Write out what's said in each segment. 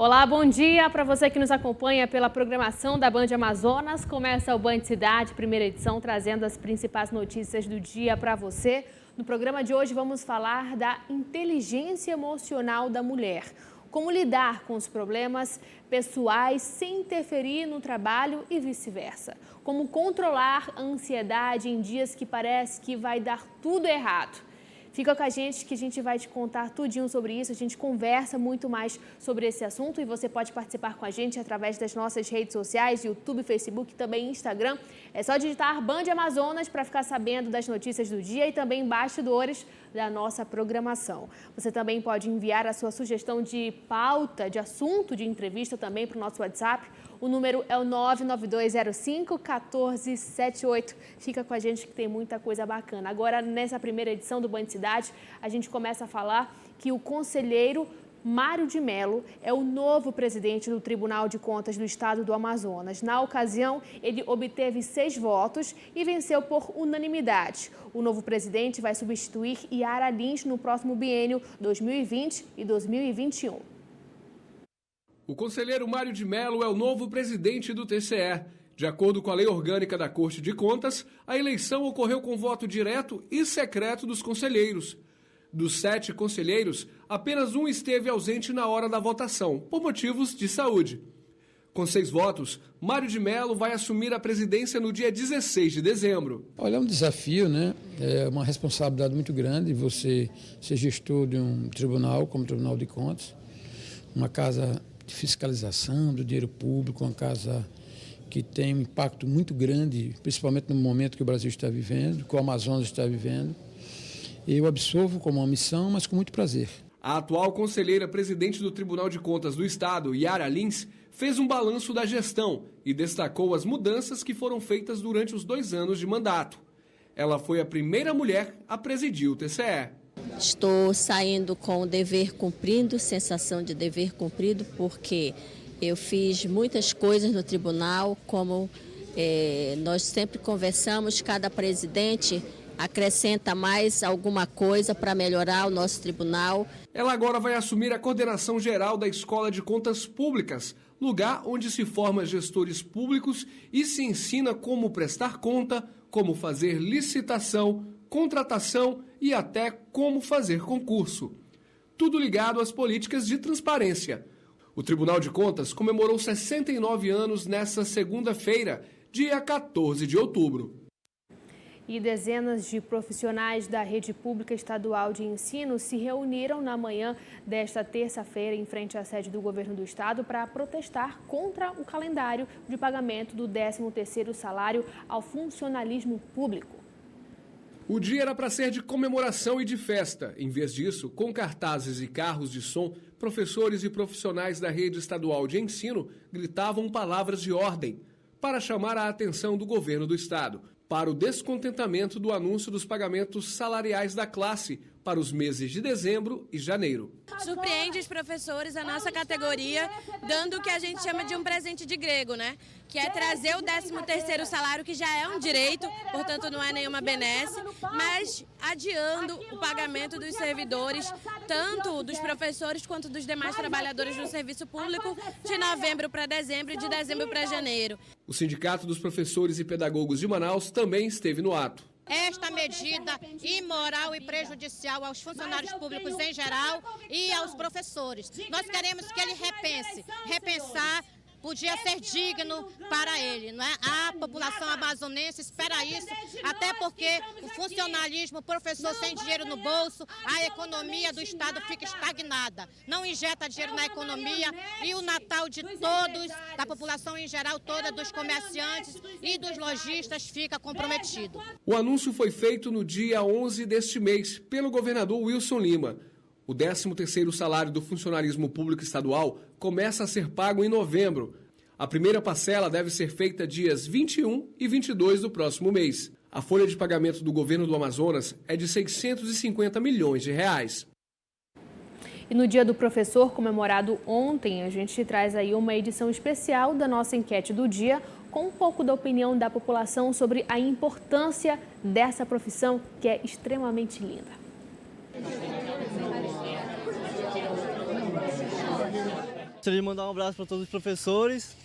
Olá, bom dia para você que nos acompanha pela programação da Band Amazonas. Começa o Band Cidade, primeira edição, trazendo as principais notícias do dia para você. No programa de hoje vamos falar da inteligência emocional da mulher. Como lidar com os problemas pessoais sem interferir no trabalho e vice-versa. Como controlar a ansiedade em dias que parece que vai dar tudo errado. Fica com a gente que a gente vai te contar tudinho sobre isso, a gente conversa muito mais sobre esse assunto e você pode participar com a gente através das nossas redes sociais, YouTube, Facebook e também Instagram. É só digitar Band Amazonas para ficar sabendo das notícias do dia e também bastidores da nossa programação. Você também pode enviar a sua sugestão de pauta, de assunto, de entrevista também para o nosso WhatsApp. O número é o 99205-1478. Fica com a gente que tem muita coisa bacana. Agora, nessa primeira edição do Band Cidade, a gente começa a falar que o conselheiro Mário de Mello é o novo presidente do Tribunal de Contas do Estado do Amazonas. Na ocasião, ele obteve 6 votos e venceu por unanimidade. O novo presidente vai substituir Yara Lins no próximo biênio 2020 e 2021. O conselheiro Mário de Mello é o novo presidente do TCE. De acordo com a lei orgânica da Corte de Contas, a eleição ocorreu com voto direto e secreto dos conselheiros. Dos 7 conselheiros, apenas um esteve ausente na hora da votação, por motivos de saúde. Com 6 votos, Mário de Mello vai assumir a presidência no dia 16 de dezembro. Olha, é um desafio, né? É uma responsabilidade muito grande você ser gestor de um tribunal, como o Tribunal de Contas, uma casa de fiscalização do dinheiro público, uma casa que tem um impacto muito grande, principalmente no momento que o Brasil está vivendo, que o Amazonas está vivendo. Eu absorvo como uma missão, mas com muito prazer. A atual conselheira presidente do Tribunal de Contas do Estado, Yara Lins, fez um balanço da gestão e destacou as mudanças que foram feitas durante os 2 anos de mandato. Ela foi a primeira mulher a presidir o TCE. Estou saindo com o dever cumprido, sensação de dever cumprido, porque eu fiz muitas coisas no tribunal, como nós sempre conversamos, cada presidente acrescenta mais alguma coisa para melhorar o nosso tribunal. Ela agora vai assumir a coordenação geral da Escola de Contas Públicas, lugar onde se forma gestores públicos e se ensina como prestar conta, como fazer licitação, contratação e até como fazer concurso. Tudo ligado às políticas de transparência. O Tribunal de Contas comemorou 69 anos nesta segunda-feira, dia 14 de outubro. E dezenas de profissionais da Rede Pública Estadual de Ensino se reuniram na manhã desta terça-feira em frente à sede do Governo do Estado para protestar contra o calendário de pagamento do 13º salário ao funcionalismo público. O dia era para ser de comemoração e de festa. Em vez disso, com cartazes e carros de som, professores e profissionais da rede estadual de ensino gritavam palavras de ordem para chamar a atenção do governo do estado para o descontentamento do anúncio dos pagamentos salariais da classe para os meses de dezembro e janeiro. Surpreende os professores, a nossa categoria, dando o que a gente chama de um presente de grego, né? Que é trazer o 13º salário, que já é um direito, portanto não é nenhuma benesse, mas adiando o pagamento dos servidores, tanto dos professores quanto dos demais trabalhadores do serviço público, de novembro para dezembro e de dezembro para janeiro. O Sindicato dos Professores e Pedagogos de Manaus também esteve no ato. Esta medida imoral e prejudicial aos funcionários públicos em geral e aos professores. Nós queremos que ele repensar. Podia ser digno para ele, não é? A população amazonense espera isso, até porque o funcionalismo, o professor sem dinheiro no bolso, a economia do Estado fica estagnada, não injeta dinheiro na economia e o Natal de todos, da população em geral toda, dos comerciantes e dos lojistas fica comprometido. O anúncio foi feito no dia 11 deste mês pelo governador Wilson Lima. O 13º salário do funcionalismo público estadual começa a ser pago em novembro. A primeira parcela deve ser feita dias 21 e 22 do próximo mês. A folha de pagamento do governo do Amazonas é de 650 milhões de reais. E no Dia do Professor, comemorado ontem, a gente traz aí uma edição especial da nossa enquete do dia, com um pouco da opinião da população sobre a importância dessa profissão, que é extremamente linda. Gostaria de mandar um abraço para todos os professores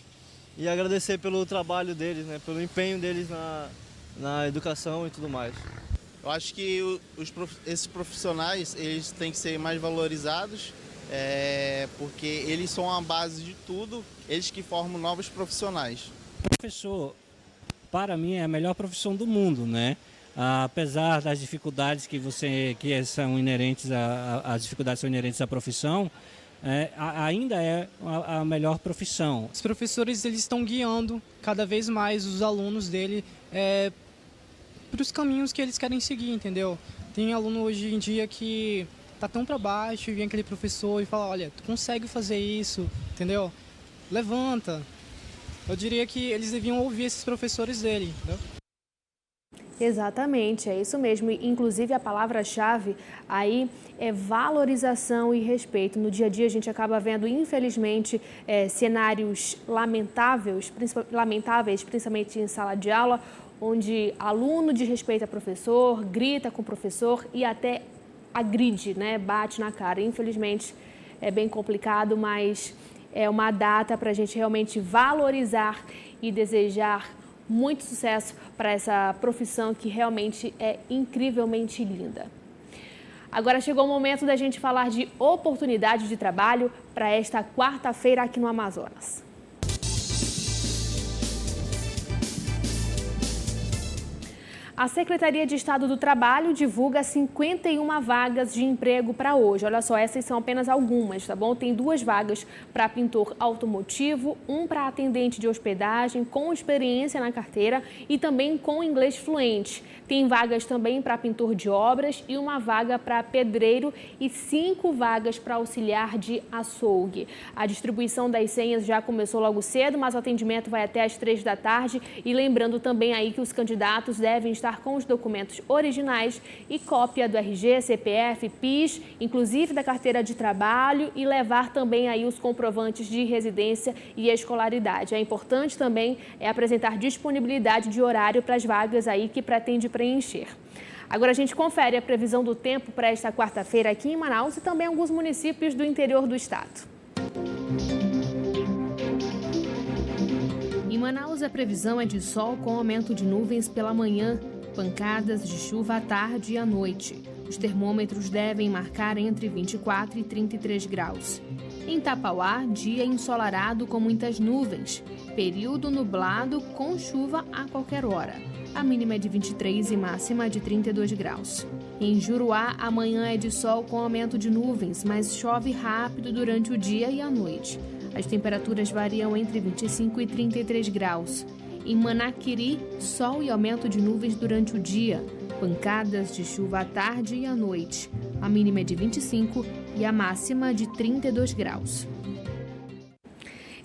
e agradecer pelo trabalho deles, né, pelo empenho deles na educação e tudo mais. Eu acho que esses profissionais eles têm que ser mais valorizados, porque eles são a base de tudo, eles que formam novos profissionais. Professor, para mim, é a melhor profissão do mundo, né? Apesar das dificuldades que são inerentes as dificuldades são inerentes à profissão, ainda é a melhor profissão. Os professores eles estão guiando cada vez mais os alunos dele para os caminhos que eles querem seguir, entendeu? Tem aluno hoje em dia que tá tão para baixo e vem aquele professor e fala, olha, tu consegue fazer isso, entendeu? Levanta. Eu diria que eles deviam ouvir esses professores dele, entendeu? Exatamente, é isso mesmo. Inclusive, a palavra-chave aí é valorização e respeito. No dia a dia, a gente acaba vendo, infelizmente, cenários lamentáveis, principalmente em sala de aula, onde aluno desrespeita professor, grita com o professor e até agride, né? Bate na cara. Infelizmente, é bem complicado, mas é uma data para a gente realmente valorizar e desejar muito sucesso para essa profissão que realmente é incrivelmente linda. Agora chegou o momento da gente falar de oportunidade de trabalho para esta quarta-feira aqui no Amazonas. A Secretaria de Estado do Trabalho divulga 51 vagas de emprego para hoje. Olha só, essas são apenas algumas, tá bom? Tem 2 vagas para pintor automotivo, 1 para atendente de hospedagem com experiência na carteira e também com inglês fluente. Tem vagas também para pintor de obras e 1 vaga para pedreiro e 5 vagas para auxiliar de açougue. A distribuição das senhas já começou logo cedo, mas o atendimento vai até às 3 da tarde. E lembrando também aí que os candidatos devem estar com os documentos originais e cópia do RG, CPF, PIS, inclusive da carteira de trabalho, e levar também aí os comprovantes de residência e escolaridade. É importante também apresentar disponibilidade de horário para as vagas aí que pretende preencher. Agora a gente confere a previsão do tempo para esta quarta-feira aqui em Manaus e também alguns municípios do interior do estado. Em Manaus, a previsão é de sol com aumento de nuvens pela manhã, pancadas de chuva à tarde e à noite. Os termômetros devem marcar entre 24 e 33 graus. Em Tapauá, dia ensolarado com muitas nuvens. Período nublado com chuva a qualquer hora. A mínima é de 23 e máxima de 32 graus. Em Juruá, amanhã é de sol com aumento de nuvens, mas chove rápido durante o dia e a noite. As temperaturas variam entre 25 e 33 graus. Em Manaquiri, sol e aumento de nuvens durante o dia. Pancadas de chuva à tarde e à noite. A mínima é de 25 e a máxima de 32 graus.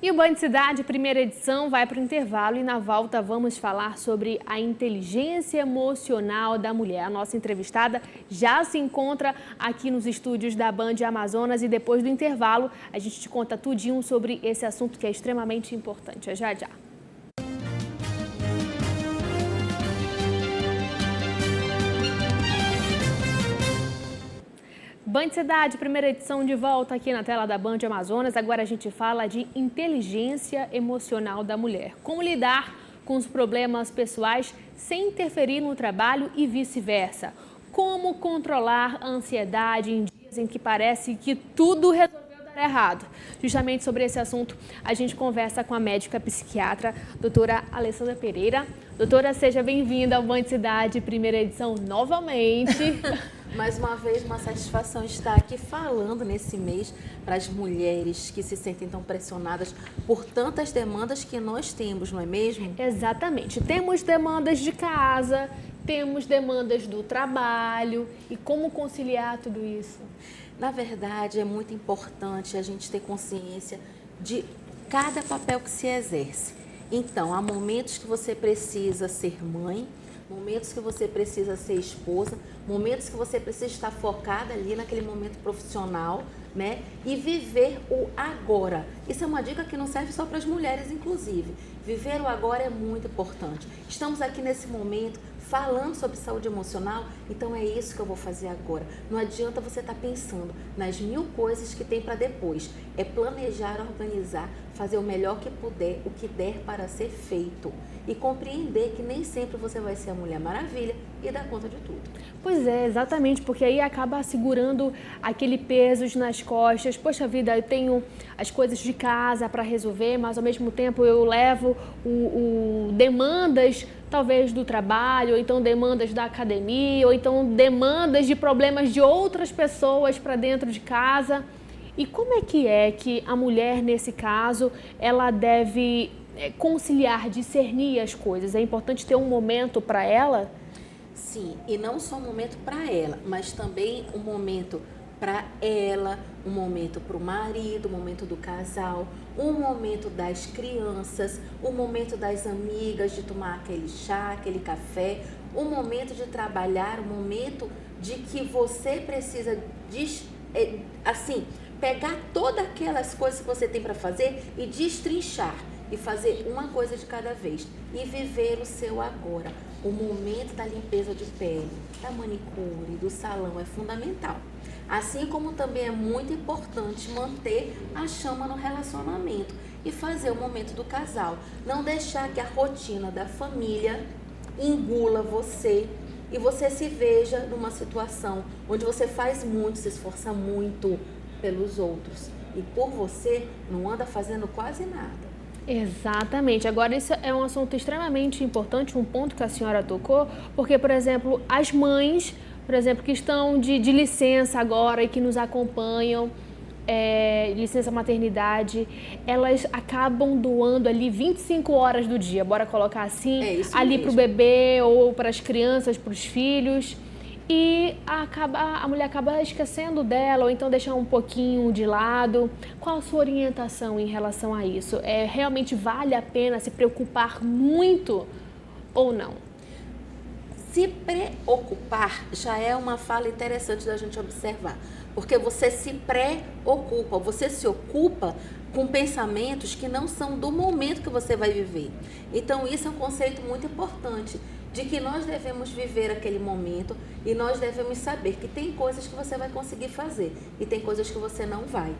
E o Band Cidade, primeira edição, vai para o intervalo e na volta vamos falar sobre a inteligência emocional da mulher. A nossa entrevistada já se encontra aqui nos estúdios da Band Amazonas e depois do intervalo a gente te conta tudinho sobre esse assunto que é extremamente importante. É já. Band Cidade, primeira edição de volta aqui na tela da Band Amazonas. Agora a gente fala de inteligência emocional da mulher. Como lidar com os problemas pessoais sem interferir no trabalho e vice-versa. Como controlar a ansiedade em dias em que parece que tudo resolveu dar errado. Justamente sobre esse assunto, a gente conversa com a médica psiquiatra, doutora Alessandra Pereira. Doutora, seja bem-vinda ao Band Cidade, primeira edição novamente. Mais uma vez, uma satisfação estar aqui falando nesse mês para as mulheres que se sentem tão pressionadas por tantas demandas que nós temos, não é mesmo? Exatamente. Temos demandas de casa, temos demandas do trabalho e como conciliar tudo isso? Na verdade, é muito importante a gente ter consciência de cada papel que se exerce. Então, há momentos que você precisa ser mãe, momentos que você precisa ser esposa, momentos que você precisa estar focada ali naquele momento profissional, né? E viver o agora. Isso é uma dica que não serve só para as mulheres, inclusive. Viver o agora é muito importante. Estamos aqui nesse momento falando sobre saúde emocional, então é isso que eu vou fazer agora. Não adianta você estar pensando nas 1000 coisas que tem para depois. É planejar, organizar, fazer o melhor que puder, o que der para ser feito. E compreender que nem sempre você vai ser a Mulher Maravilha e dar conta de tudo. Pois é, exatamente, porque aí acaba segurando aquele peso nas costas. Poxa vida, eu tenho as coisas de casa para resolver, mas ao mesmo tempo eu levo demandas, talvez do trabalho, ou então demandas da academia, ou então demandas de problemas de outras pessoas para dentro de casa. E como é que a mulher, nesse caso, ela deve conciliar, discernir as coisas? É importante ter um momento para ela? Sim, e não só um momento para ela, mas também um momento para ela, um momento para o marido, um momento do casal, um momento das crianças, um momento das amigas, de tomar aquele chá, aquele café, um momento de trabalhar, um momento de que você precisa, pegar todas aquelas coisas que você tem para fazer e destrinchar e fazer uma coisa de cada vez e viver o seu agora. O momento da limpeza de pele, da manicure, do salão é fundamental. Assim como também é muito importante manter a chama no relacionamento e fazer o momento do casal. Não deixar que a rotina da família engula você e você se veja numa situação onde você faz muito, se esforça muito pelos outros e por você não anda fazendo quase nada. Exatamente. Agora, isso é um assunto extremamente importante, um ponto que a senhora tocou, porque, por exemplo, as mães, por exemplo, que estão de licença agora e que nos acompanham, licença maternidade, elas acabam doando ali 25 horas do dia, bora colocar assim, ali para o bebê ou para as crianças, para os filhos. E a mulher acaba esquecendo dela, ou então deixar um pouquinho de lado. Qual a sua orientação em relação a isso? Realmente vale a pena se preocupar muito ou não? Se preocupar já é uma fala interessante da gente observar, porque você se preocupa, você se ocupa com pensamentos que não são do momento que você vai viver. Então isso é um conceito muito importante, de que nós devemos viver aquele momento e nós devemos saber que tem coisas que você vai conseguir fazer e tem coisas que você não vai.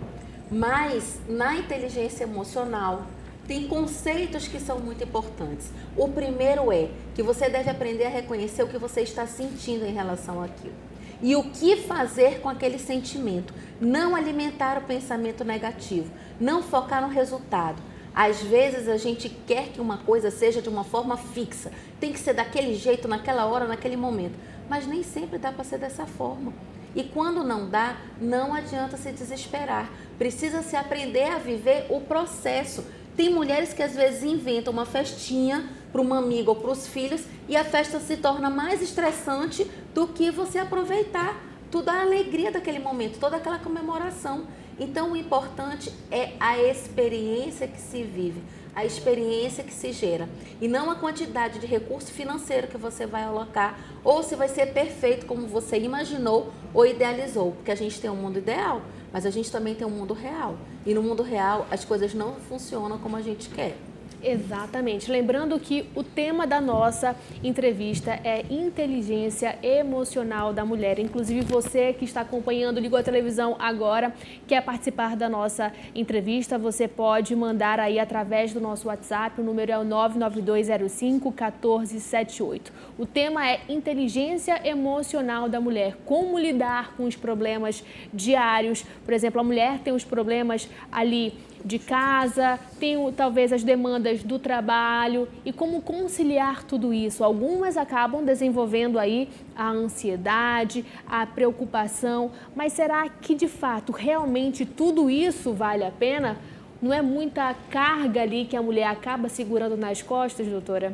Mas na inteligência emocional tem conceitos que são muito importantes. O primeiro é que você deve aprender a reconhecer o que você está sentindo em relação àquilo. E o que fazer com aquele sentimento. Não alimentar o pensamento negativo, não focar no resultado. Às vezes a gente quer que uma coisa seja de uma forma fixa, tem que ser daquele jeito, naquela hora, naquele momento, mas nem sempre dá para ser dessa forma. E quando não dá, não adianta se desesperar, precisa se aprender a viver o processo. Tem mulheres que às vezes inventam uma festinha para uma amiga ou para os filhos e a festa se torna mais estressante do que você aproveitar toda a alegria daquele momento, toda aquela comemoração. Então, o importante é a experiência que se vive, a experiência que se gera, e não a quantidade de recurso financeiro que você vai alocar, ou se vai ser perfeito como você imaginou ou idealizou, porque a gente tem um mundo ideal, mas a gente também tem um mundo real, e no mundo real as coisas não funcionam como a gente quer. Exatamente. Lembrando que o tema da nossa entrevista é inteligência emocional da mulher. Inclusive você que está acompanhando, ligou a televisão agora, quer participar da nossa entrevista, você pode mandar aí através do nosso WhatsApp, o número é o 99205-1478. O tema é inteligência emocional da mulher, como lidar com os problemas diários. Por exemplo, a mulher tem os problemas ali de casa, tem talvez as demandas do trabalho e como conciliar tudo isso. Algumas acabam desenvolvendo aí a ansiedade, a preocupação, mas será que de fato realmente tudo isso vale a pena? Não é muita carga ali que a mulher acaba segurando nas costas, doutora?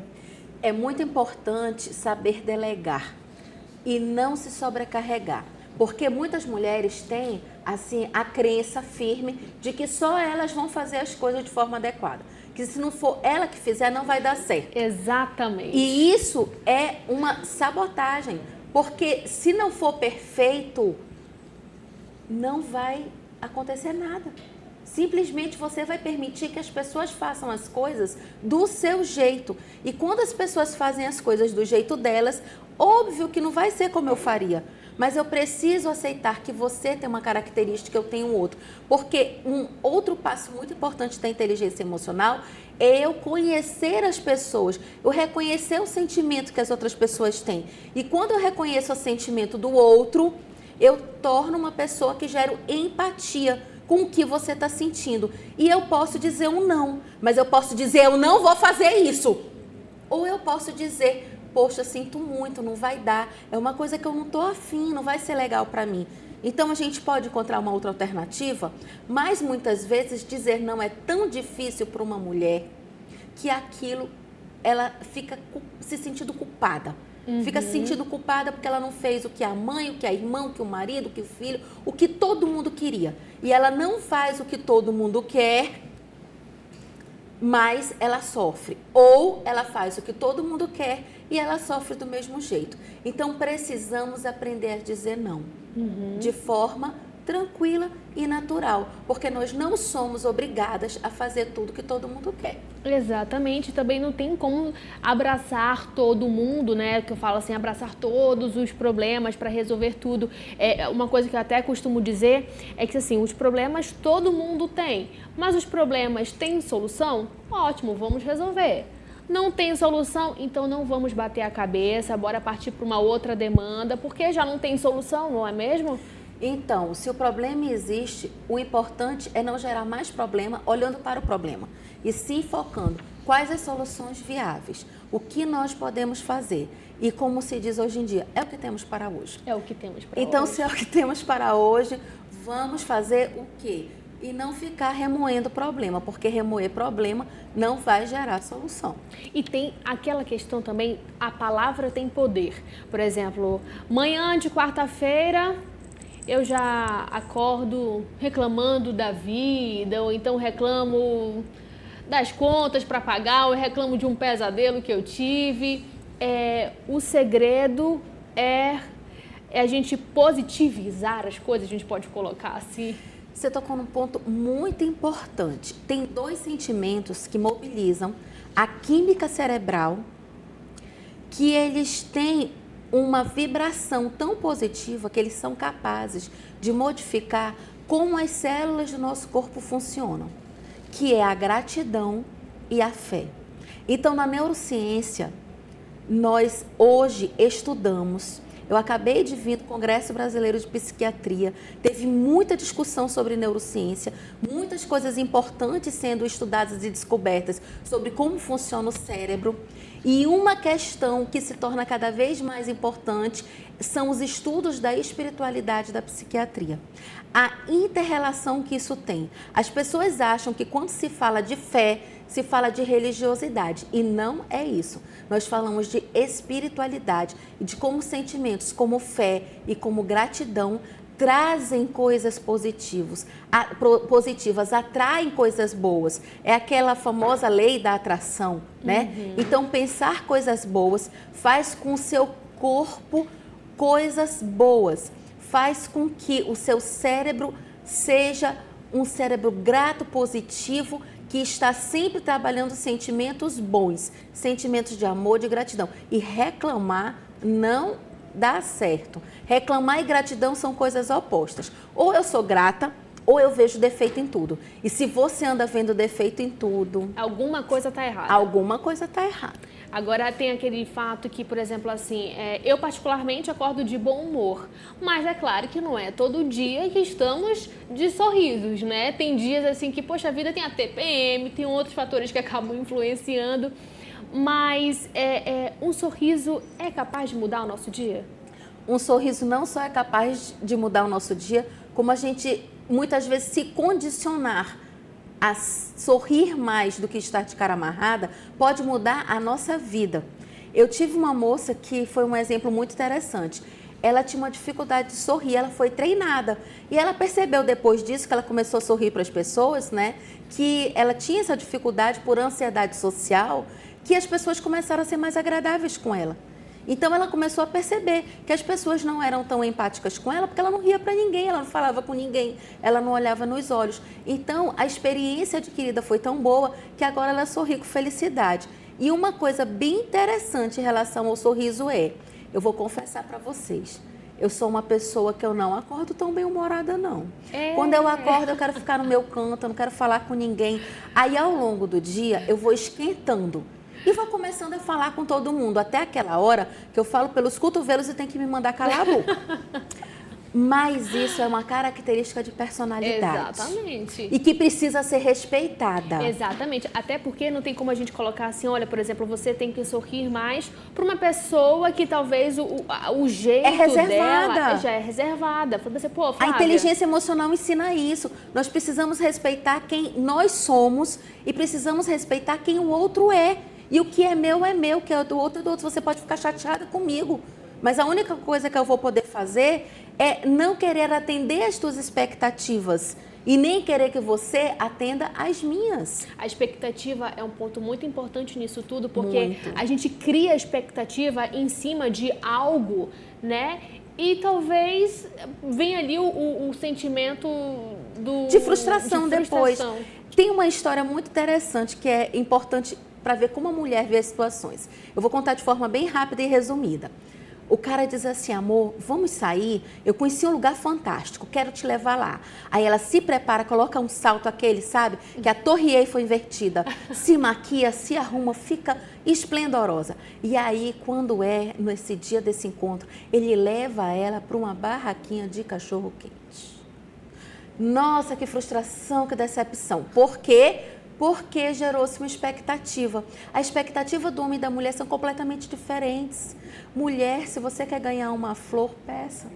É muito importante saber delegar e não se sobrecarregar. Porque muitas mulheres têm, assim, a crença firme de que só elas vão fazer as coisas de forma adequada. Que se não for ela que fizer, não vai dar certo. Exatamente. E isso é uma sabotagem. Porque se não for perfeito, não vai acontecer nada. Simplesmente você vai permitir que as pessoas façam as coisas do seu jeito. E quando as pessoas fazem as coisas do jeito delas, óbvio que não vai ser como eu faria. Mas eu preciso aceitar que você tem uma característica, eu tenho outra. Porque um outro passo muito importante da inteligência emocional é eu conhecer as pessoas, eu reconhecer o sentimento que as outras pessoas têm. E quando eu reconheço o sentimento do outro, eu torno uma pessoa que gera empatia com o que você está sentindo. E eu posso dizer um não, mas eu posso dizer, eu não vou fazer isso. Ou eu posso dizer, poxa, sinto muito, não vai dar, é uma coisa que eu não estou afim, não vai ser legal para mim. Então a gente pode encontrar uma outra alternativa, mas muitas vezes dizer não é tão difícil para uma mulher que aquilo, ela fica se sentindo culpada. Fica se sentindo culpada porque ela não fez o que a mãe, o que a irmã, o que o marido, o que o filho, o que todo mundo queria. E ela não faz o que todo mundo quer, mas ela sofre. Ou ela faz o que todo mundo quer e ela sofre do mesmo jeito. Então precisamos aprender a dizer não, de forma tranquila e natural, porque nós não somos obrigadas a fazer tudo que todo mundo quer. Exatamente, também não tem como abraçar todo mundo, né? Que eu falo assim, abraçar todos os problemas para resolver tudo. Uma coisa que eu até costumo dizer é que assim, os problemas todo mundo tem, mas os problemas têm solução? Ótimo, vamos resolver. Não tem solução, então não vamos bater a cabeça, bora partir para uma outra demanda, porque já não tem solução, não é mesmo? Então, se o problema existe, o importante é não gerar mais problema olhando para o problema, e sim focando quais as soluções viáveis, o que nós podemos fazer. E como se diz hoje em dia, é o que temos para hoje. É o que temos para então, hoje. Se é o que temos para hoje, vamos fazer o quê? E não ficar remoendo problema, porque remoer problema não vai gerar solução. E tem aquela questão também, a palavra tem poder. Por exemplo, manhã de quarta-feira eu já acordo reclamando da vida, ou então reclamo das contas para pagar, ou reclamo de um pesadelo que eu tive. O segredo é a gente positivizar as coisas, a gente pode colocar assim. Você tocou num ponto muito importante. Tem 2 sentimentos que mobilizam a química cerebral, que eles têm uma vibração tão positiva que eles são capazes de modificar como as células do nosso corpo funcionam, que é a gratidão e a fé. Então, na neurociência, nós hoje estudamos. Eu acabei de vir do Congresso Brasileiro de Psiquiatria, teve muita discussão sobre neurociência, muitas coisas importantes sendo estudadas e descobertas sobre como funciona o cérebro. E uma questão que se torna cada vez mais importante são os estudos da espiritualidade da psiquiatria. A inter-relação que isso tem. As pessoas acham que quando se fala de fé, se fala de religiosidade, e não é isso. Nós falamos de espiritualidade e de como sentimentos como fé e como gratidão trazem coisas positivas, atraem coisas boas. É aquela famosa lei da atração, né? Então, pensar coisas boas faz com o seu corpo coisas boas, faz com que o seu cérebro seja um cérebro grato, positivo, que está sempre trabalhando sentimentos bons, sentimentos de amor, de gratidão. E reclamar não dá certo. Reclamar e gratidão são coisas opostas. Ou eu sou grata, ou eu vejo defeito em tudo. E se você anda vendo defeito em tudo... alguma coisa está errada. Alguma coisa está errada. Agora, tem aquele fato que, por exemplo, assim, eu particularmente acordo de bom humor, mas é claro que não é todo dia que estamos de sorrisos, né? Tem dias assim que, poxa, a vida tem a TPM, tem outros fatores que acabam influenciando, mas um sorriso é capaz de mudar o nosso dia? Um sorriso não só é capaz de mudar o nosso dia, como a gente muitas vezes se condicionar a sorrir mais do que estar de cara amarrada, pode mudar a nossa vida. Eu tive uma moça que foi um exemplo muito interessante. Ela tinha uma dificuldade de sorrir, ela foi treinada. E ela percebeu depois disso, que ela começou a sorrir para as pessoas, né? Que ela tinha essa dificuldade por ansiedade social, que as pessoas começaram a ser mais agradáveis com ela. Então ela começou a perceber que as pessoas não eram tão empáticas com ela, porque ela não ria para ninguém, ela não falava com ninguém, ela não olhava nos olhos. Então a experiência adquirida foi tão boa que agora ela sorri com felicidade. E uma coisa bem interessante em relação ao sorriso eu vou confessar para vocês, eu sou uma pessoa que eu não acordo tão bem-humorada, não. Quando eu acordo, eu quero ficar no meu canto, eu não quero falar com ninguém. Aí, ao longo do dia, eu vou esquentando e vou começando a falar com todo mundo. Até aquela hora que eu falo pelos cotovelos e tem que me mandar calar a boca. Mas isso é uma característica de personalidade. Exatamente. E que precisa ser respeitada. Exatamente. Até porque não tem como a gente colocar assim, olha, por exemplo, você tem que sorrir mais para uma pessoa que talvez o jeito dela já é reservada. Você, pô, Flávia, a inteligência emocional ensina isso. Nós precisamos respeitar quem nós somos e precisamos respeitar quem o outro é. E o que é meu, o que é do outro é do outro. Você pode ficar chateada comigo, mas a única coisa que eu vou poder fazer é não querer atender as tuas expectativas e nem querer que você atenda as minhas. A expectativa é um ponto muito importante nisso tudo, porque a gente cria expectativa em cima de algo, né? E talvez venha ali o sentimento de frustração depois. Tem uma história muito interessante que é importante para ver como a mulher vê as situações. Eu vou contar de forma bem rápida e resumida. O cara diz assim, amor, vamos sair? Eu conheci um lugar fantástico, quero te levar lá. Aí ela se prepara, coloca um salto aquele, sabe? Que a Torre Eiffel invertida. Se maquia, se arruma, fica esplendorosa. E aí, quando nesse dia desse encontro, ele leva ela para uma barraquinha de cachorro-quente. Nossa, que frustração, que decepção. Por quê? Porque gerou-se uma expectativa. A expectativa do homem e da mulher são completamente diferentes. Mulher, se você quer ganhar uma flor, peça.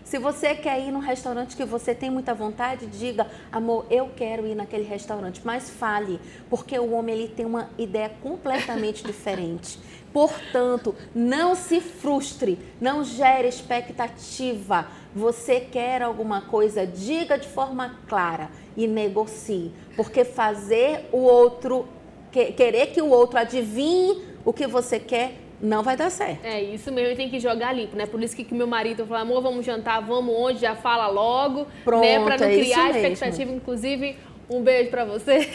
Se você quer ir num restaurante que você tem muita vontade, diga, amor, eu quero ir naquele restaurante, mas fale, porque o homem ele tem uma ideia completamente diferente. Portanto, não se frustre, não gere expectativa. Você quer alguma coisa, diga de forma clara e negocie, porque fazer o outro, querer que o outro adivinhe o que você quer, não vai dar certo. É isso mesmo, tem que jogar limpo, né? Por isso que meu marido falou, amor, vamos jantar, vamos onde? Já fala logo, pronto, né? Pra não criar isso expectativa, mesmo. Inclusive, um beijo pra você.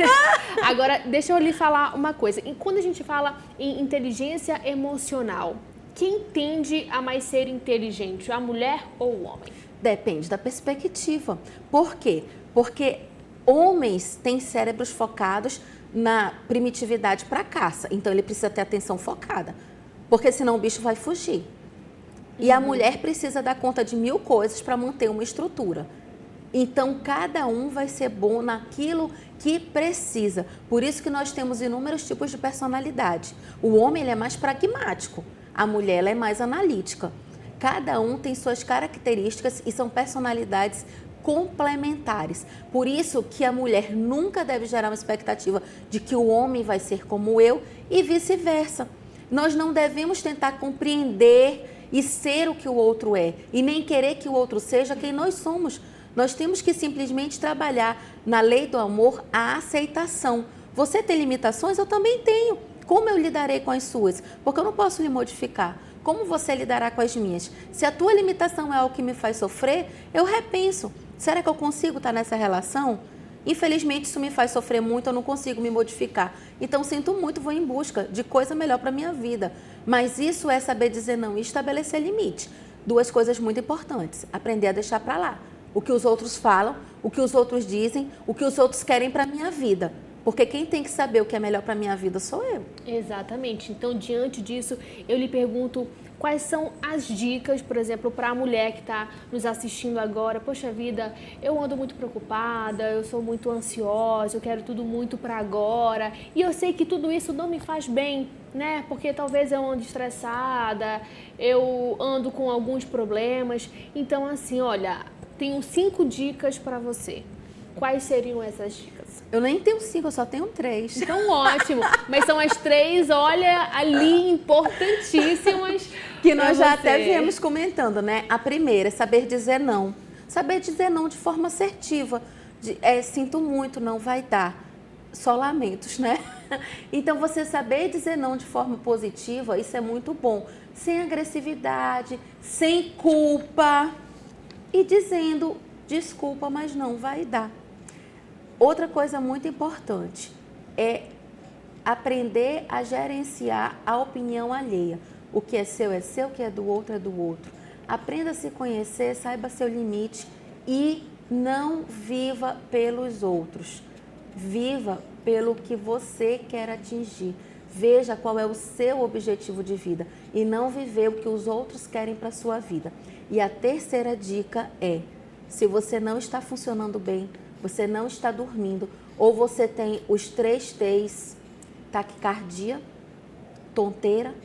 Agora, deixa eu lhe falar uma coisa. E quando a gente fala em inteligência emocional, quem tende a mais ser inteligente, a mulher ou o homem? Depende da perspectiva. Por quê? Porque homens têm cérebros focados na primitividade para caça. Então, ele precisa ter atenção focada. Porque senão o bicho vai fugir. E a mulher precisa dar conta de 1000 coisas para manter uma estrutura. Então, cada um vai ser bom naquilo que precisa. Por isso que nós temos inúmeros tipos de personalidade. O homem ele é mais pragmático, a mulher ela é mais analítica. Cada um tem suas características e são personalidades complementares. Por isso que a mulher nunca deve gerar uma expectativa de que o homem vai ser como eu e vice-versa. Nós não devemos tentar compreender e ser o que o outro é e nem querer que o outro seja quem nós somos. Nós temos que simplesmente trabalhar na lei do amor a aceitação. Você tem limitações? Eu também tenho. Como eu lidarei com as suas? Porque eu não posso lhe modificar. Como você lidará com as minhas? Se a tua limitação é algo que me faz sofrer, eu repenso. Será que eu consigo estar nessa relação? Infelizmente, isso me faz sofrer muito, eu não consigo me modificar. Então, sinto muito, vou em busca de coisa melhor para a minha vida. Mas isso é saber dizer não e estabelecer limite. 2 coisas muito importantes. Aprender a deixar para lá. O que os outros falam, o que os outros dizem, o que os outros querem para a minha vida. Porque quem tem que saber o que é melhor para a minha vida sou eu. Exatamente. Então, diante disso, eu lhe pergunto quais são as dicas, por exemplo, para a mulher que está nos assistindo agora. Poxa vida, eu ando muito preocupada, eu sou muito ansiosa, eu quero tudo muito para agora. E eu sei que tudo isso não me faz bem, né? Porque talvez eu ande estressada, eu ando com alguns problemas. Então, assim, olha, tenho 5 dicas para você. Quais seriam essas dicas? Eu nem tenho 5, eu só tenho 3. Então, ótimo. Mas são as 3, olha, ali, importantíssimas. Que nós já até viemos comentando, né? A primeira é saber dizer não. Saber dizer não de forma assertiva. Sinto muito, não vai dar. Só lamentos, né? Então, você saber dizer não de forma positiva, isso é muito bom. sem agressividade, sem culpa e dizendo desculpa, mas não vai dar. Outra coisa muito importante é aprender a gerenciar a opinião alheia. O que é seu, o que é do outro é do outro. Aprenda a se conhecer, saiba seu limite e não viva pelos outros. Viva pelo que você quer atingir. Veja qual é o seu objetivo de vida e não viver o que os outros querem para a sua vida. E a terceira dica é, se você não está funcionando bem, você não está dormindo, ou você tem os 3 T's, taquicardia, tonteira,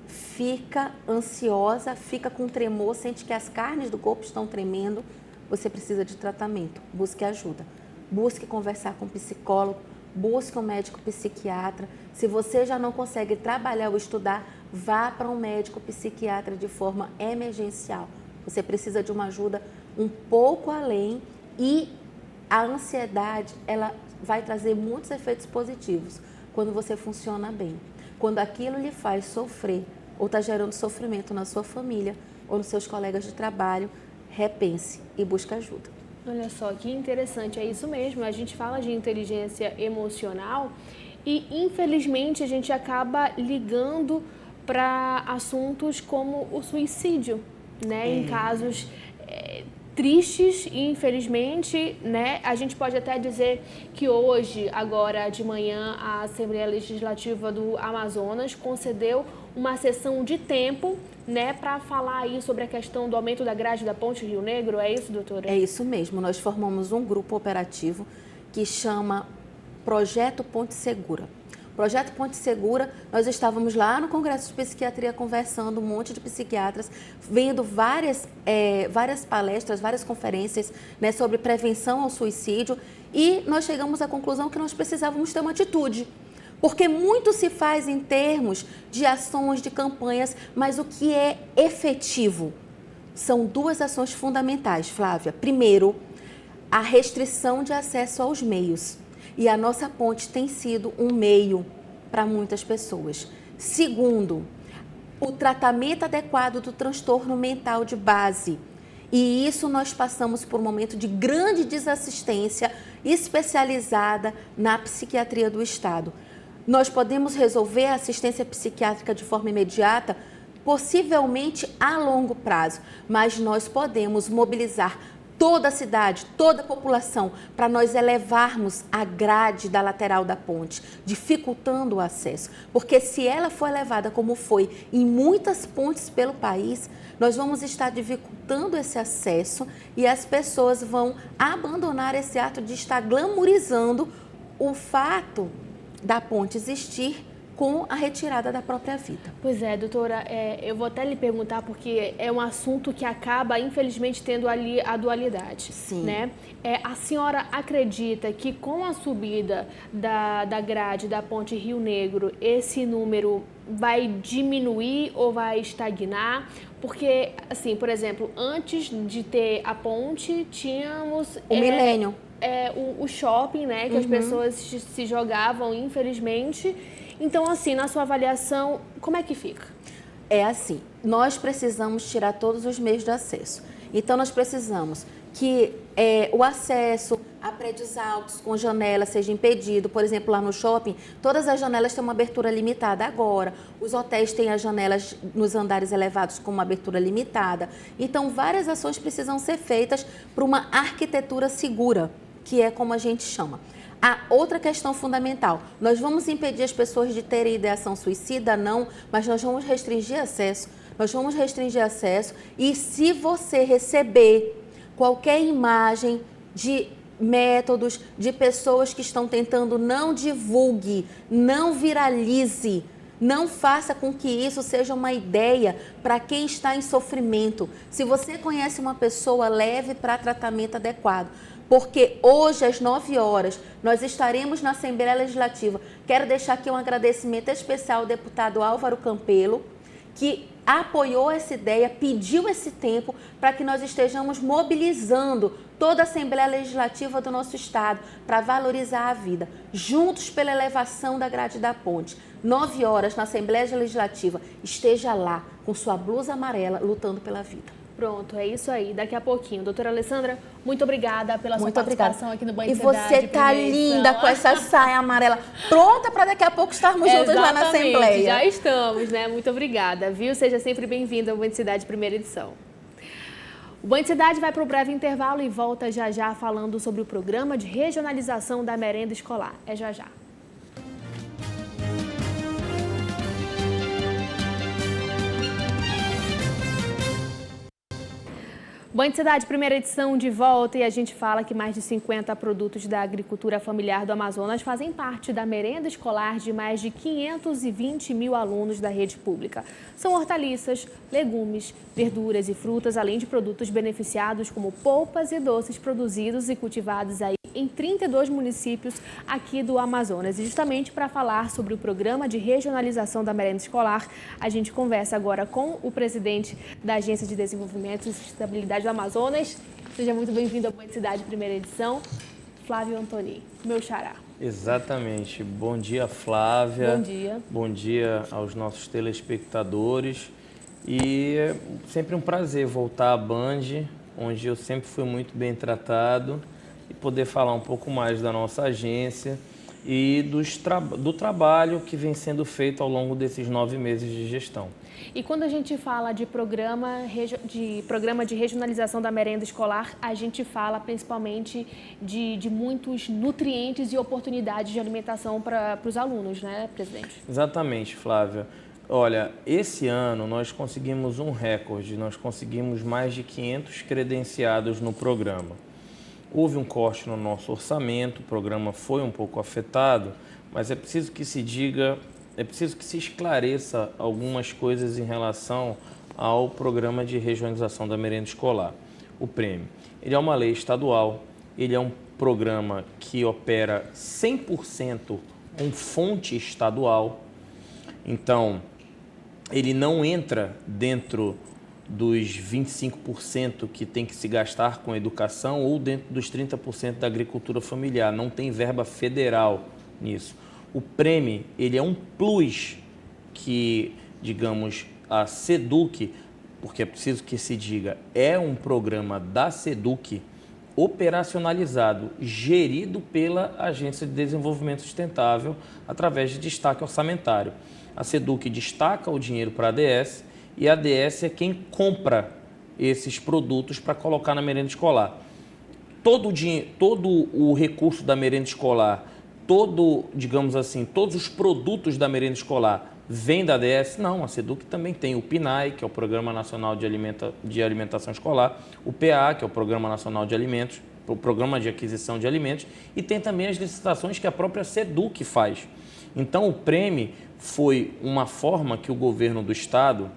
fica ansiosa, fica com tremor, sente que as carnes do corpo estão tremendo, você precisa de tratamento, busque ajuda. Busque conversar com um psicólogo, busque um médico psiquiatra. Se você já não consegue trabalhar ou estudar, vá para um médico psiquiatra de forma emergencial. Você precisa de uma ajuda um pouco além e a ansiedade, ela vai trazer muitos efeitos positivos quando você funciona bem. Quando aquilo lhe faz sofrer ou está gerando sofrimento na sua família ou nos seus colegas de trabalho, repense e busque ajuda. Olha só, que interessante, é isso mesmo, a gente fala de inteligência emocional e infelizmente a gente acaba ligando para assuntos como o suicídio, né, em casos tristes e infelizmente, né, a gente pode até dizer que hoje, agora de manhã, a Assembleia Legislativa do Amazonas concedeu uma sessão de tempo, né, para falar aí sobre a questão do aumento da grade da Ponte Rio Negro, é isso, doutora? É isso mesmo, nós formamos um grupo operativo que chama Projeto Ponte Segura. Projeto Ponte Segura, nós estávamos lá no Congresso de Psiquiatria conversando, um monte de psiquiatras, vendo várias palestras, várias conferências, né, sobre prevenção ao suicídio e nós chegamos à conclusão que nós precisávamos ter uma atitude. Porque muito se faz em termos de ações, de campanhas, mas o que é efetivo? São 2 ações fundamentais, Flávia. Primeiro, a restrição de acesso aos meios. E a nossa ponte tem sido um meio para muitas pessoas. Segundo, o tratamento adequado do transtorno mental de base. E isso nós passamos por um momento de grande desassistência especializada na psiquiatria do Estado. Nós podemos resolver a assistência psiquiátrica de forma imediata, possivelmente a longo prazo, mas nós podemos mobilizar toda a cidade, toda a população, para nós elevarmos a grade da lateral da ponte, dificultando o acesso. Porque se ela for elevada como foi em muitas pontes pelo país, nós vamos estar dificultando esse acesso e as pessoas vão abandonar esse ato de estar glamorizando o fato da ponte existir com a retirada da própria vida. Pois é, doutora, eu vou até lhe perguntar porque é um assunto que acaba, infelizmente, tendo ali a dualidade. Sim. Né? A senhora acredita que com a subida da grade da Ponte Rio Negro, esse número vai diminuir ou vai estagnar? Porque, assim, por exemplo, antes de ter a ponte, tínhamos... O Milênio. O shopping, né, que as pessoas se jogavam, infelizmente. Então, assim, na sua avaliação, como é que fica? É assim, nós precisamos tirar todos os meios de acesso. Então, nós precisamos que o acesso a prédios altos com janela seja impedido. Por exemplo, lá no shopping, todas as janelas têm uma abertura limitada agora. Os hotéis têm as janelas nos andares elevados com uma abertura limitada. Então, várias ações precisam ser feitas para uma arquitetura segura, que é como a gente chama. A outra questão fundamental, nós vamos impedir as pessoas de terem ideação suicida? Não, mas nós vamos restringir acesso. Nós vamos restringir acesso e se você receber qualquer imagem de métodos, de pessoas que estão tentando, não divulgue, não viralize, não faça com que isso seja uma ideia para quem está em sofrimento. Se você conhece uma pessoa, leve para tratamento adequado. Porque hoje, às 9 horas, nós estaremos na Assembleia Legislativa. Quero deixar aqui um agradecimento especial ao deputado Álvaro Campelo, que apoiou essa ideia, pediu esse tempo para que nós estejamos mobilizando toda a Assembleia Legislativa do nosso Estado para valorizar a vida, juntos pela elevação da grade da ponte. 9 horas na Assembleia Legislativa, esteja lá com sua blusa amarela lutando pela vida. Pronto, é isso aí. Daqui a pouquinho. Doutora Alessandra, muito obrigada pela sua participação aqui no Banho E de Cidade. você tá linda com essa saia amarela, pronta para daqui a pouco estarmos juntas lá na Assembleia. Já estamos, né? Muito obrigada, viu? Seja sempre bem-vinda ao Banho de Cidade, primeira edição. O Banho de Cidade vai para o breve intervalo e volta já já falando sobre o programa de regionalização da merenda escolar. É já já. Banho de Cidade, primeira edição de volta, e a gente fala que mais de 50 produtos da agricultura familiar do Amazonas fazem parte da merenda escolar de mais de 520 mil alunos da rede pública. São hortaliças, legumes, verduras e frutas, além de produtos beneficiados como polpas e doces produzidos e cultivados aí em 32 municípios aqui do Amazonas. E justamente para falar sobre o programa de regionalização da merenda escolar, a gente conversa agora com o presidente da Agência de Desenvolvimento e Sustentabilidade do Amazonas. Seja muito bem-vindo ao Banho de Cidade, primeira edição. Flávio Antoni, meu xará. Exatamente. Bom dia, Flávia. Bom dia. Bom dia aos nossos telespectadores. E é sempre um prazer voltar à Band, onde eu sempre fui muito bem tratado, e poder falar um pouco mais da nossa agência e do trabalho que vem sendo feito ao longo desses 9 meses de gestão. E quando a gente fala de programa de regionalização da merenda escolar, a gente fala principalmente de muitos nutrientes e oportunidades de alimentação para os alunos, né, presidente? Exatamente, Flávia. Olha, esse ano nós conseguimos um recorde, nós conseguimos mais de 500 credenciados no programa. Houve um corte no nosso orçamento, o programa foi um pouco afetado, mas é preciso que se diga, é preciso que se esclareça algumas coisas em relação ao programa de regionalização da merenda escolar, o prêmio. Ele é uma lei estadual, ele é um programa que opera 100% com fonte estadual, então ele não entra dentro dos 25% que tem que se gastar com educação ou dentro dos 30% da agricultura familiar. Não tem verba federal nisso. O prêmio, ele é um plus que, digamos, a SEDUC, porque é preciso que se diga, é um programa da SEDUC operacionalizado, gerido pela Agência de Desenvolvimento Sustentável através de destaque orçamentário. A SEDUC destaca o dinheiro para a ADS e a ADS é quem compra esses produtos para colocar na merenda escolar. Todo o recurso da merenda escolar, digamos assim, todos os produtos da merenda escolar vêm da ADS? Não, a SEDUC também tem o PNAE, que é o Programa Nacional de Alimentação Escolar, o PA, que é o Programa Nacional de Alimentos, o Programa de Aquisição de Alimentos, e tem também as licitações que a própria SEDUC faz. Então, o prêmio foi uma forma que o governo do Estado,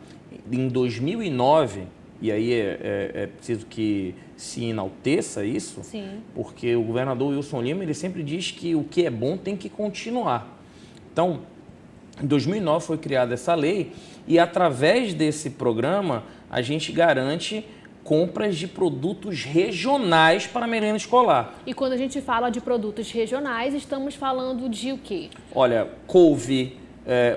em 2009, e aí é preciso que se enalteça isso, Sim. Porque o governador Wilson Lima, ele sempre diz que o que é bom tem que continuar. Então, em 2009 foi criada essa lei e através desse programa a gente garante compras de produtos regionais para a merenda escolar. E quando a gente fala de produtos regionais, estamos falando de o quê? Olha, couve,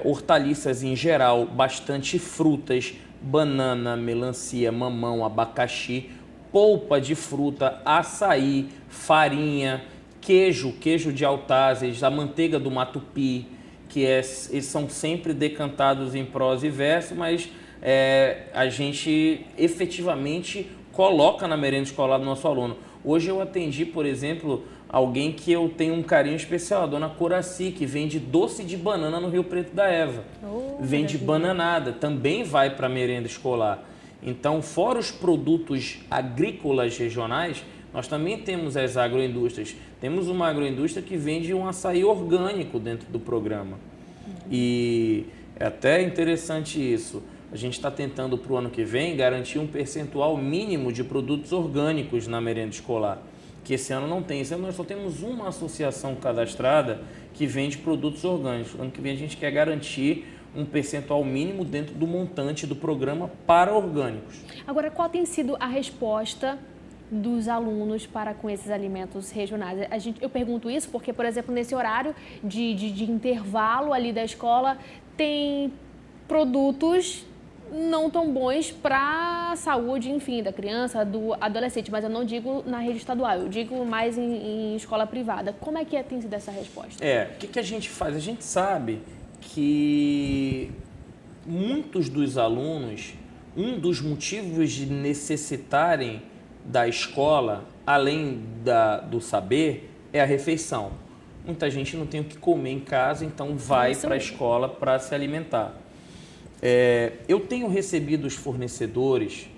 hortaliças em geral, bastante frutas, banana, melancia, mamão, abacaxi, polpa de fruta, açaí, farinha, queijo de Altazes, a manteiga do Matupi, que eles são sempre decantados em prosa e verso, mas a gente efetivamente coloca na merenda escolar do nosso aluno. Hoje eu atendi, por exemplo, alguém que eu tenho um carinho especial, a dona Coraci, que vende doce de banana no Rio Preto da Eva. Vende bananada, também vai para a merenda escolar. Então, fora os produtos agrícolas regionais, nós também temos as agroindústrias. Temos uma agroindústria que vende um açaí orgânico dentro do programa. E é até interessante isso. A gente está tentando, para o ano que vem, garantir um percentual mínimo de produtos orgânicos na merenda escolar, que esse ano não tem. Esse ano nós só temos uma associação cadastrada que vende produtos orgânicos. Ano que vem a gente quer garantir um percentual mínimo dentro do montante do programa para orgânicos. Agora, qual tem sido a resposta dos alunos para com esses alimentos regionais? Eu pergunto isso porque, por exemplo, nesse horário de intervalo ali da escola, tem produtos não tão bons para a saúde, enfim, da criança, do adolescente, mas eu não digo na rede estadual, eu digo mais em escola privada. Como é que tem sido essa resposta? O que a gente faz? A gente sabe que muitos dos alunos, um dos motivos de necessitarem da escola, além do saber, é a refeição. Muita gente não tem o que comer em casa, então vai para a escola para se alimentar. Eu tenho recebido os fornecedores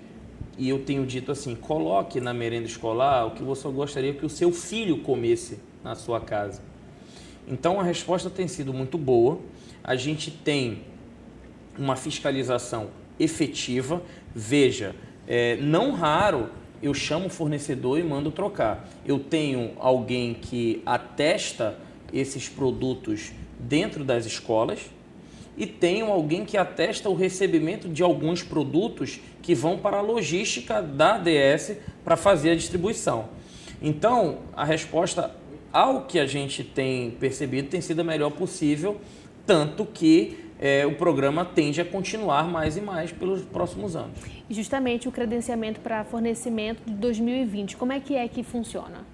e eu tenho dito assim, coloque na merenda escolar o que você gostaria que o seu filho comesse na sua casa. Então a resposta tem sido muito boa, a gente tem uma fiscalização efetiva, veja, não raro eu chamo o fornecedor e mando trocar. Eu tenho alguém que atesta esses produtos dentro das escolas, e tenho alguém que atesta o recebimento de alguns produtos que vão para a logística da ADS para fazer a distribuição. Então, a resposta ao que a gente tem percebido tem sido a melhor possível, tanto que o programa tende a continuar mais e mais pelos próximos anos. E justamente o credenciamento para fornecimento de 2020, como é que funciona?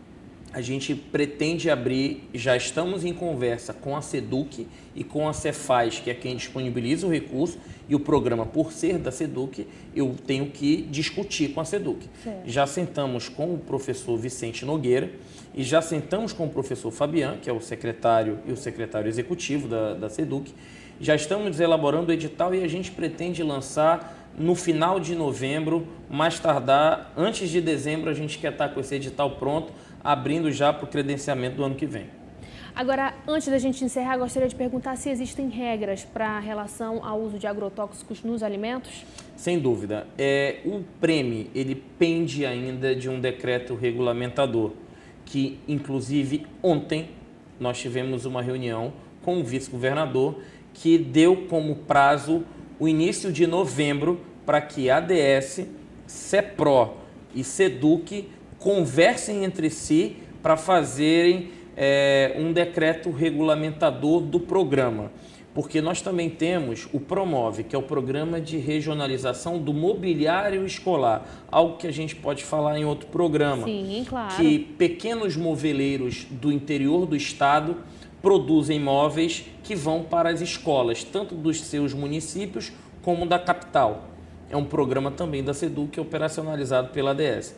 A gente pretende abrir, já estamos em conversa com a SEDUC e com a Cefaz, que é quem disponibiliza o recurso, e o programa, por ser da SEDUC, eu tenho que discutir com a SEDUC. Certo. Já sentamos com o professor Vicente Nogueira e já sentamos com o professor Fabian, que é o secretário e o secretário executivo da SEDUC. Já estamos elaborando o edital e a gente pretende lançar no final de novembro, mais tardar, antes de dezembro, a gente quer estar com esse edital pronto, abrindo já para o credenciamento do ano que vem. Agora, antes da gente encerrar, gostaria de perguntar se existem regras para relação ao uso de agrotóxicos nos alimentos? Sem dúvida. O PREME, ele pende ainda de um decreto regulamentador, que inclusive ontem nós tivemos uma reunião com o vice-governador que deu como prazo o início de novembro para que ADS, CEPRO e SEDUC conversem entre si para fazerem um decreto regulamentador do programa. Porque nós também temos o PROMOVE, que é o Programa de Regionalização do Mobiliário Escolar, algo que a gente pode falar em outro programa. Sim, claro. Que pequenos moveleiros do interior do estado produzem móveis que vão para as escolas, tanto dos seus municípios como da capital. É um programa também da SEDUC, operacionalizado pela ADS.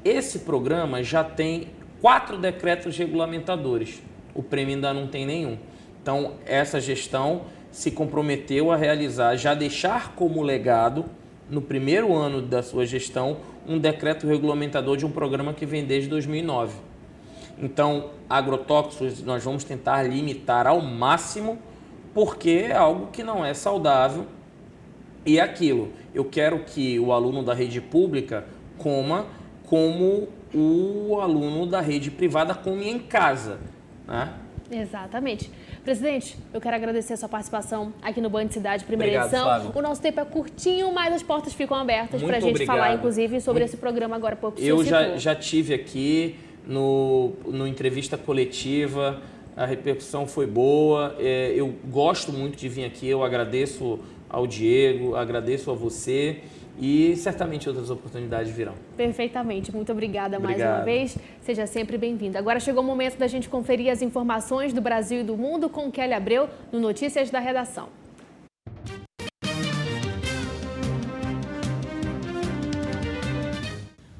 Esse programa já tem 4 decretos regulamentadores. O PREME ainda não tem nenhum. Então, essa gestão se comprometeu a realizar, já deixar como legado, no primeiro ano da sua gestão, um decreto regulamentador de um programa que vem desde 2009. Então, agrotóxicos nós vamos tentar limitar ao máximo, porque é algo que não é saudável. E é aquilo, eu quero que o aluno da rede pública coma como o aluno da rede privada come em casa, né? Exatamente. Presidente, eu quero agradecer a sua participação aqui no Band Cidade, primeira edição. Flávio. O nosso tempo é curtinho, mas as portas ficam abertas para a gente falar, inclusive, sobre esse programa agora há pouco. Eu já tive aqui no entrevista coletiva, a repercussão foi boa, eu gosto muito de vir aqui, eu agradeço ao Diego, agradeço a você e certamente outras oportunidades virão. Perfeitamente, muito obrigada mais uma vez, seja sempre bem-vindo. Agora chegou o momento da gente conferir as informações do Brasil e do mundo com Kelly Abreu no Notícias da Redação.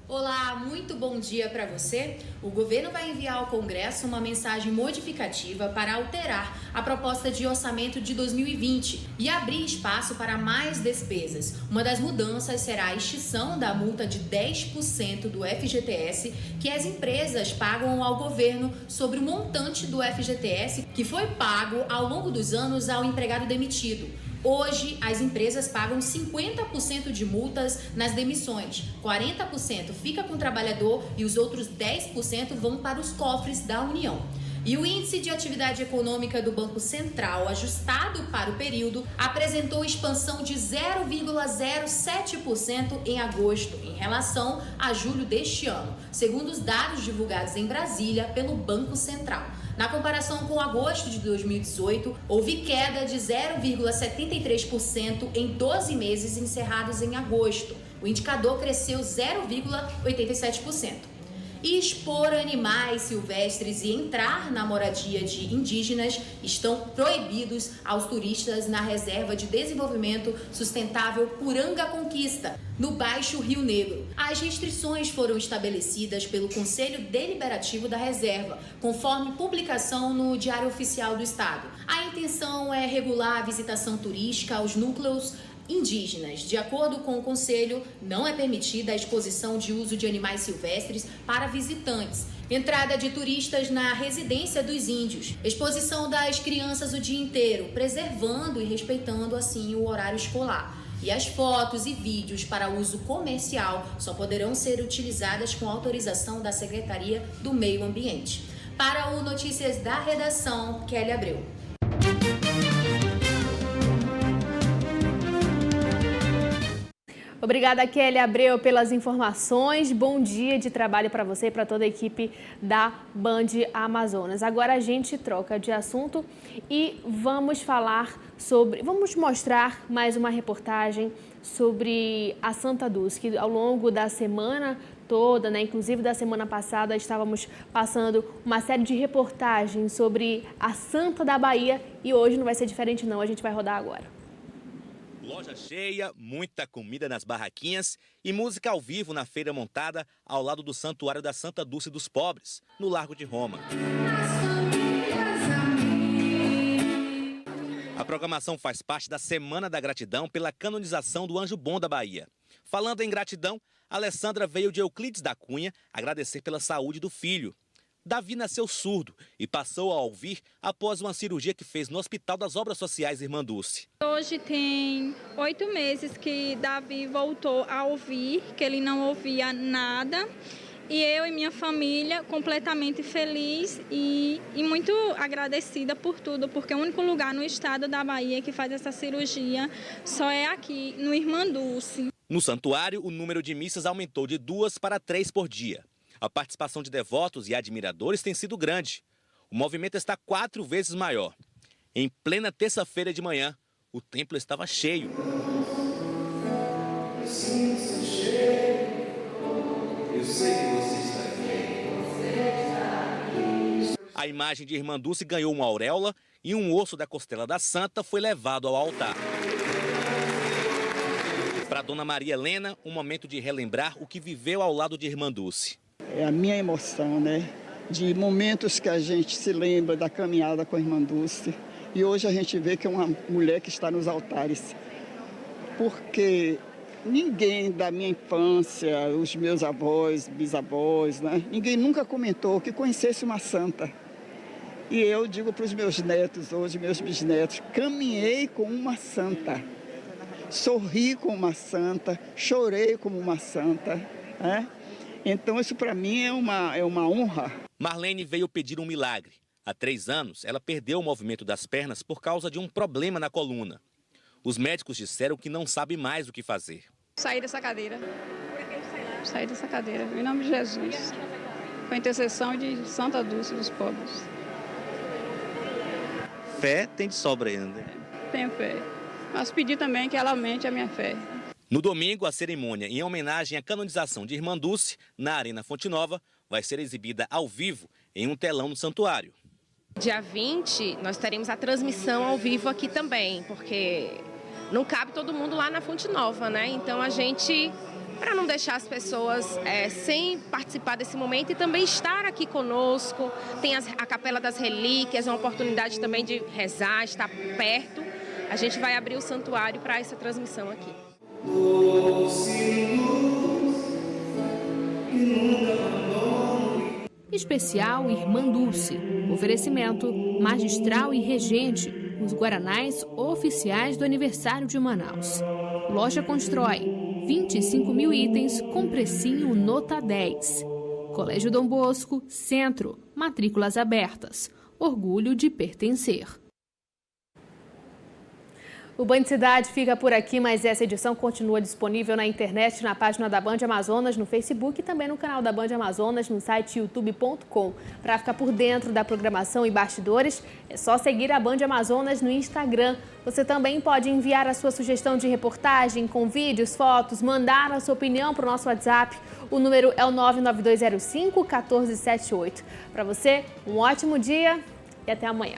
Olá, muito bom dia para você. O governo vai enviar ao Congresso uma mensagem modificativa para alterar a proposta de orçamento de 2020 e abrir espaço para mais despesas. Uma das mudanças será a extinção da multa de 10% do FGTS que as empresas pagam ao governo sobre o montante do FGTS que foi pago ao longo dos anos ao empregado demitido. Hoje, as empresas pagam 50% de multas nas demissões, 40% fica com o trabalhador e os outros 10% vão para os cofres da União. E o Índice de Atividade Econômica do Banco Central, ajustado para o período, apresentou expansão de 0,07% em agosto, em relação a julho deste ano, segundo os dados divulgados em Brasília pelo Banco Central. Na comparação com agosto de 2018, houve queda de 0,73% em 12 meses encerrados em agosto. O indicador cresceu 0,87%. E expor animais silvestres e entrar na moradia de indígenas estão proibidos aos turistas na Reserva de Desenvolvimento Sustentável Puranga Conquista, no Baixo Rio Negro. As restrições foram estabelecidas pelo Conselho Deliberativo da Reserva, conforme publicação no Diário Oficial do Estado. A intenção é regular a visitação turística aos núcleos indígenas. De acordo com o Conselho, não é permitida a exposição de uso de animais silvestres para visitantes, entrada de turistas na residência dos índios, exposição das crianças o dia inteiro, preservando e respeitando assim o horário escolar. E as fotos e vídeos para uso comercial só poderão ser utilizadas com autorização da Secretaria do Meio Ambiente. Para o Notícias da Redação, Kelly Abreu. Obrigada, Kelly Abreu, pelas informações. Bom dia de trabalho para você e para toda a equipe da Band Amazonas. Agora a gente troca de assunto e vamos mostrar mais uma reportagem sobre a Santa Dulce, que ao longo da semana toda, inclusive da semana passada, estávamos passando uma série de reportagens sobre a Santa da Bahia e hoje não vai ser diferente não, a gente vai rodar agora. Loja cheia, muita comida nas barraquinhas e música ao vivo na feira montada ao lado do Santuário da Santa Dulce dos Pobres, no Largo de Roma. A programação faz parte da Semana da Gratidão pela canonização do Anjo Bom da Bahia. Falando em gratidão, Alessandra veio de Euclides da Cunha agradecer pela saúde do filho. Davi nasceu surdo e passou a ouvir após uma cirurgia que fez no Hospital das Obras Sociais Irmã Dulce. Hoje tem 8 meses que Davi voltou a ouvir, que ele não ouvia nada. E eu e minha família completamente feliz e muito agradecida por tudo, porque o único lugar no estado da Bahia que faz essa cirurgia só é aqui, no Irmã Dulce. No santuário, o número de missas aumentou de 2 para 3 por dia. A participação de devotos e admiradores tem sido grande. O movimento está 4 vezes maior. Em plena terça-feira de manhã, o templo estava cheio. Eu sinto seu cheiro, eu sei que você está aqui. A imagem de Irmã Dulce ganhou uma auréola e um osso da costela da santa foi levado ao altar. Para Dona Maria Helena, um momento de relembrar o que viveu ao lado de Irmã Dulce. É a minha emoção, de momentos que a gente se lembra da caminhada com a Irmã Dulce. E hoje a gente vê que é uma mulher que está nos altares. Porque ninguém da minha infância, os meus avós, bisavós, ninguém nunca comentou que conhecesse uma santa. E eu digo para os meus netos hoje, meus bisnetos, caminhei com uma santa. Sorri com uma santa, chorei como uma santa, Então, isso para mim é uma honra. Marlene veio pedir um milagre. Há 3 anos, ela perdeu o movimento das pernas por causa de um problema na coluna. Os médicos disseram que não sabe mais o que fazer. Saí dessa cadeira. Saí dessa cadeira, em nome de Jesus. Com a intercessão de Santa Dulce dos Pobres. Fé tem de sobra ainda. Tenho fé. Mas pedi também que ela aumente a minha fé. No domingo, a cerimônia em homenagem à canonização de Irmã Dulce, na Arena Fonte Nova, vai ser exibida ao vivo em um telão no santuário. Dia 20, nós teremos a transmissão ao vivo aqui também, porque não cabe todo mundo lá na Fonte Nova, Então a gente, para não deixar as pessoas sem participar desse momento e também estar aqui conosco, tem a Capela das Relíquias, é uma oportunidade também de rezar, estar perto. A gente vai abrir o santuário para essa transmissão aqui. Especial Irmã Dulce. Oferecimento magistral e regente. Os guaranás oficiais do aniversário de Manaus. Loja Constrói. 25 mil itens com precinho nota 10. Colégio Dom Bosco, Centro, matrículas abertas. Orgulho de pertencer. O Band Cidade fica por aqui, mas essa edição continua disponível na internet, na página da Band Amazonas, no Facebook e também no canal da Band Amazonas, no site youtube.com. Para ficar por dentro da programação e bastidores, é só seguir a Band Amazonas no Instagram. Você também pode enviar a sua sugestão de reportagem com vídeos, fotos, mandar a sua opinião para o nosso WhatsApp. O número é o 99205-1478. Para você, um ótimo dia e até amanhã.